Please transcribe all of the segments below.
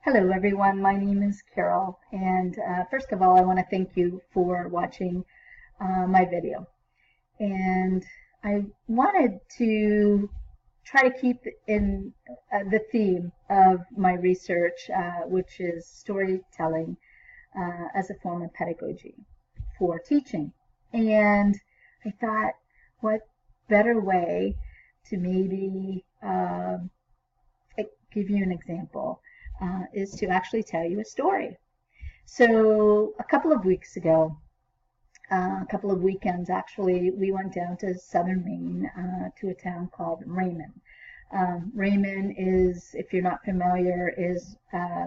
Hello everyone, my name is Carol, and first of all I want to thank you for watching my video. And I wanted to try to keep in the theme of my research, which is storytelling as a form of pedagogy for teaching. And I thought, what better way to maybe give you an example is to actually tell you a story. So a couple of weeks ago, a couple of weekends actually, we went down to southern Maine to a town called Raymond. Raymond is, if you're not familiar, is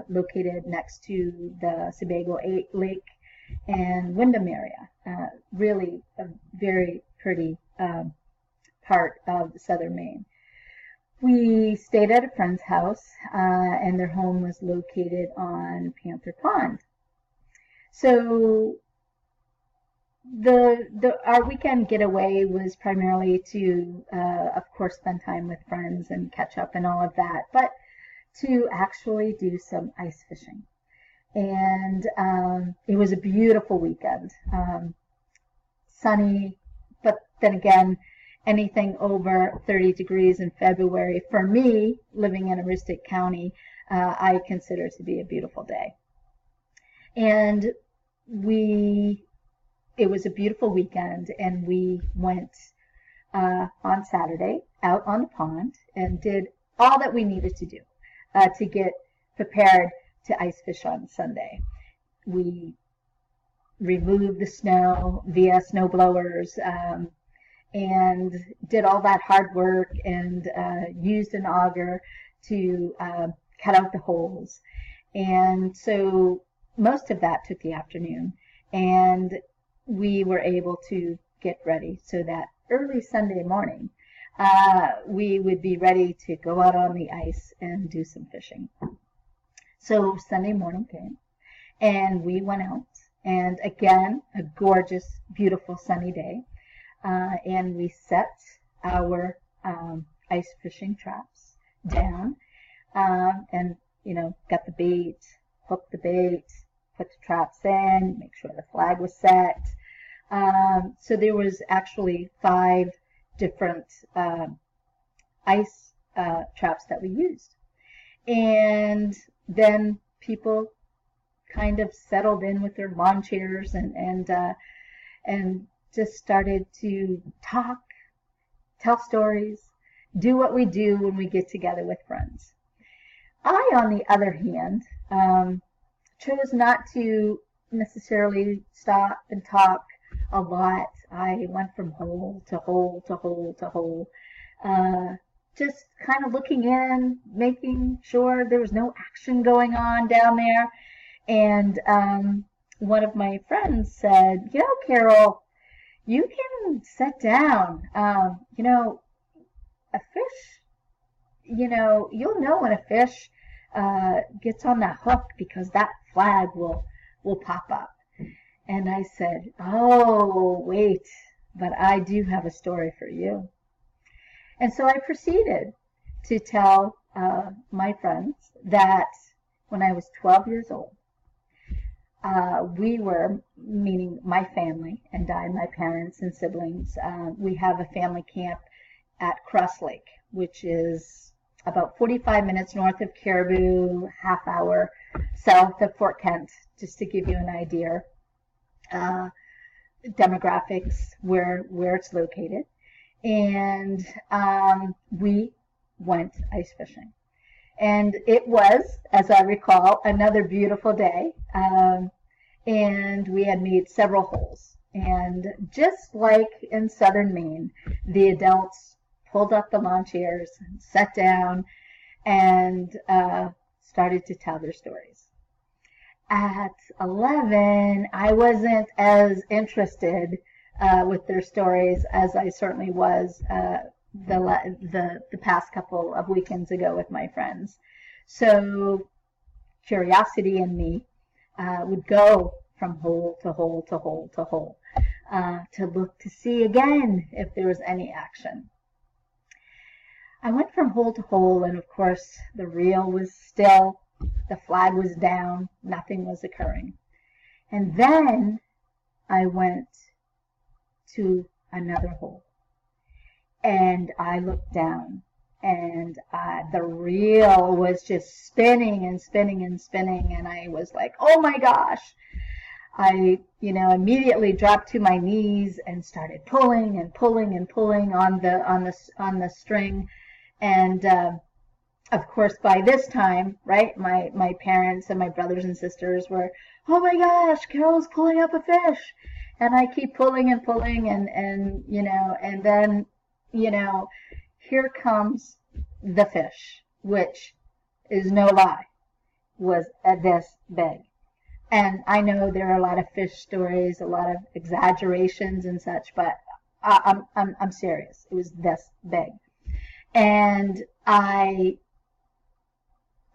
located next to the Sebago Lake and Windham area. Really a very pretty part of southern Maine. We stayed at a friend's house, and their home was located on Panther Pond. So our weekend getaway was primarily to, of course, spend time with friends and catch up and all of that, but to actually do some ice fishing. And it was a beautiful weekend, sunny, but then again, anything over 30 degrees in February, for me, living in Aroostook County, I consider to be a beautiful day. And it was a beautiful weekend, and we went on Saturday out on the pond and did all that we needed to do to get prepared to ice fish on Sunday. We removed the snow via snow blowers, and did all that hard work and used an auger to cut out the holes. And so most of that took the afternoon, and we were able to get ready so that early Sunday morning we would be ready to go out on the ice and do some fishing. So Sunday morning came, and we went out, and again, a gorgeous, beautiful sunny day. And we set our ice fishing traps down, and got the bait, hooked the bait, put the traps in, make sure the flag was set. So there was actually 5 different ice traps that we used. And then people kind of settled in with their lawn chairs and just started to talk, tell stories, do what we do when we get together with friends. I, on the other hand, chose not to necessarily stop and talk a lot. I went from hole to hole to hole to hole, just kind of looking in, making sure there was no action going on down there. And one of my friends said, Carol, you can sit down. A fish, you'll know when a fish gets on that hook, because that flag will pop up. And I said, oh, wait, but I do have a story for you. And so I proceeded to tell my friends that when I was 12 years old, we were, meaning my family and I, my parents and siblings, we have a family camp at Cross Lake, which is about 45 minutes north of Caribou, half hour south of Fort Kent, just to give you an idea, demographics, where it's located. And we went ice fishing. And it was, as I recall, another beautiful day. And we had made several holes. And just like in southern Maine, the adults pulled up the lawn chairs, sat down, and started to tell their stories. At 11, I wasn't as interested with their stories as I certainly was the past couple of weekends ago with my friends. So curiosity in me would go from hole to hole to hole to hole to look to see again if there was any action. I went from hole to hole, and of course the reel was still The flag was down. Nothing was occurring. And then I went to another hole. And I looked down, and the reel was just spinning and spinning and spinning, and I was like, oh my gosh. I, immediately dropped to my knees and started pulling and pulling and pulling on the string. And of course, by this time, right, my parents and my brothers and sisters were, oh my gosh, Carol's pulling up a fish. And I keep pulling and pulling, and then, here comes the fish, which is no lie, was this big. And I know there are a lot of fish stories, a lot of exaggerations and such, but I'm serious. It was this big. And I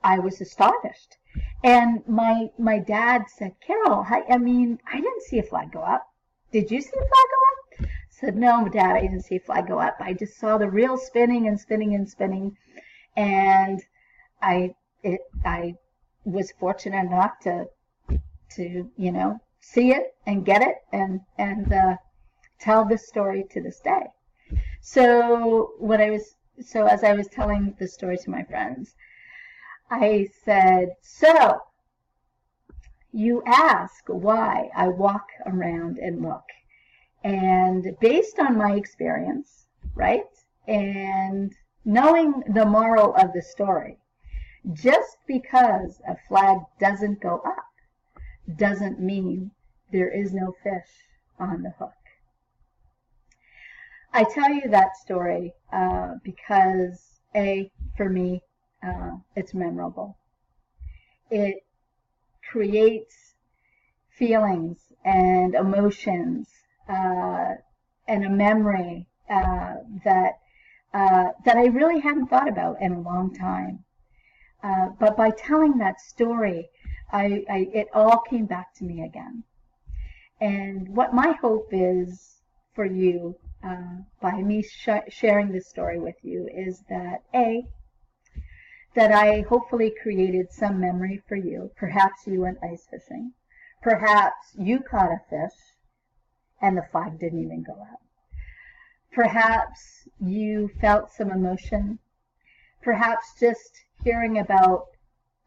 was astonished. And my dad said, Carol, I didn't see a flag go up. Did you see a flag go up? I said, no, Dad, I didn't see a flag go up. I just saw the reel spinning and spinning and spinning. And I was fortunate enough to see it and get it and tell this story to this day. So as I was telling the story to my friends, I said, so you ask why I walk around and look. And based on my experience, right, and knowing the moral of the story, just because a flag doesn't go up doesn't mean there is no fish on the hook. I tell you that story because, for me, it's memorable. It creates feelings and emotions and a memory that I really hadn't thought about in a long time. But by telling that story, it all came back to me again. And what my hope is for you, by me sharing this story with you, is that that I hopefully created some memory for you. Perhaps you went ice fishing. Perhaps you caught a fish and the flag didn't even go up. Perhaps you felt some emotion. Perhaps just hearing about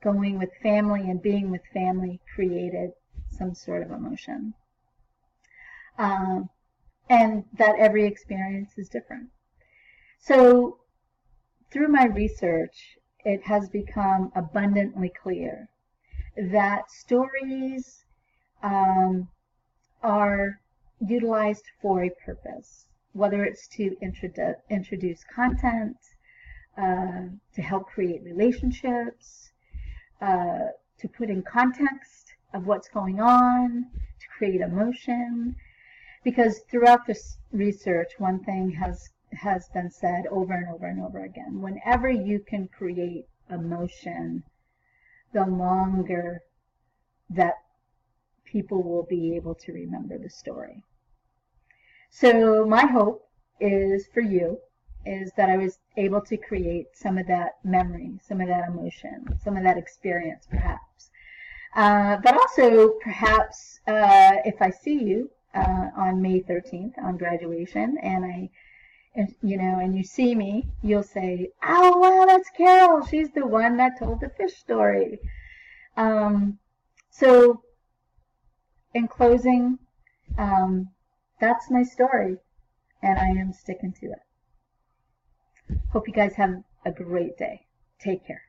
going with family and being with family created some sort of emotion. And that every experience is different. So through my research, it has become abundantly clear that stories are utilized for a purpose, whether it's to introduce content, to help create relationships, to put in context of what's going on, to create emotion. Because throughout this research, one thing has been said over and over and over again. Whenever you can create emotion, the longer that people will be able to remember the story. So my hope is for you is that I was able to create some of that memory, some of that emotion, some of that experience perhaps. But also perhaps if I see you on May 13th on graduation and you see me, you'll say, oh, wow, that's Carol. She's the one that told the fish story. So in closing, that's my story, and I am sticking to it. Hope you guys have a great day. Take care.